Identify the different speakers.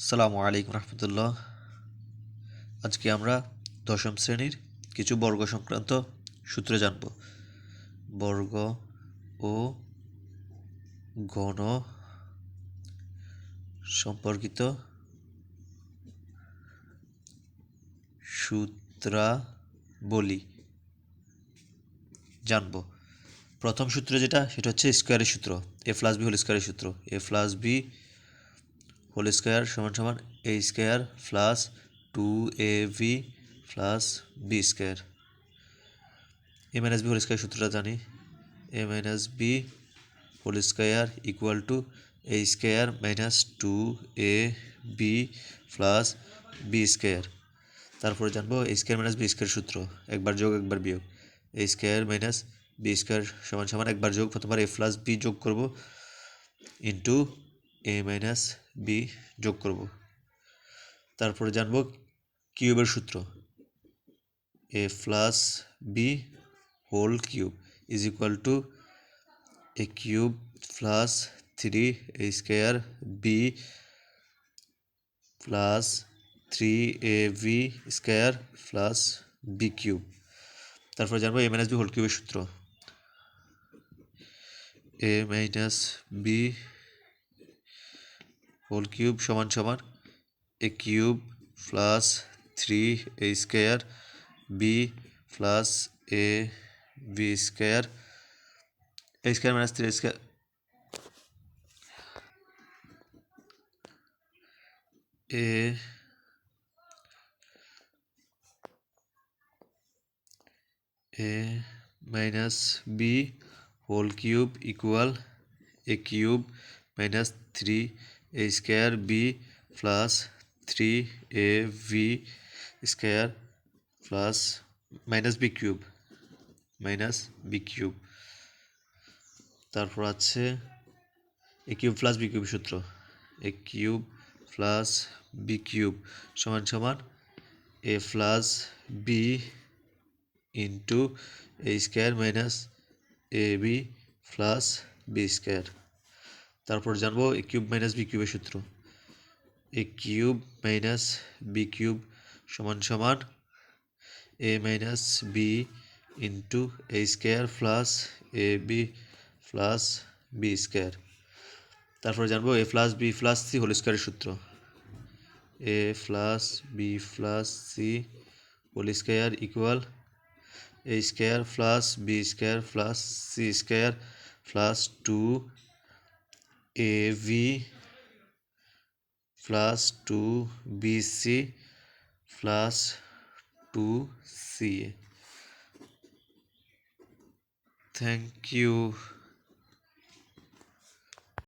Speaker 1: আসসালামু আলাইকুম রহমতুল্লাহ। আজকে আমরা দশম শ্রেণীর কিছু বর্গ সংক্রান্ত সূত্র জানব। বর্গ ও ঘন সম্পর্কিত সূত্রাবলী জানব। প্রথম সূত্র সেটা হচ্ছে স্কোয়ারের সূত্র, এ প্লাস বি হোল স্কোয়ারের সূত্র। A plus B whole square সমান সমান A square plus 2ab plus B square. A minus B whole square সূত্রটা জানি, A minus B whole square equal to A square minus 2ab plus B square. তারপরে জানবো A square minus B square সূত্র, একবার যোগ একবার বিয়োগ। A square minus B square সমান সমান একবার যোগ, প্রথমবার এ প্লাস বি যোগ করব ইন্টু এ মাইনাস বি যোগ করব। তারপরে জানবো কিউবের সূত্র, A plus B whole cube is equal to A cube plus 3 A square B plus 3ab square plus B cube. তারপরে জানবো এ মাইনাস বি হোল কিউবের সূত্র, A minus B whole cube সমান সমান A cube plus 3 A square B plus A B square, A square minus 3 square A minus B whole cube equal A cube minus 3 A square B plus 3ab square plus minus B cube. তারপর আছে A cube plus B cube সূত্র, A cube plus B cube সমান সমান A plus B into A square minus A B plus B square. তারপর জানবো A cube minus B কিউবের সূত্র, A cube minus B cube সমান সমান A minus B into A square plus A B plus B square. তারপর জানবো A plus B plus C whole স্কোয়ারের সূত্র, A plus B plus C whole square equal A square plus B square plus C square plus 2ab plus 2bc plus 2ca। Thank you.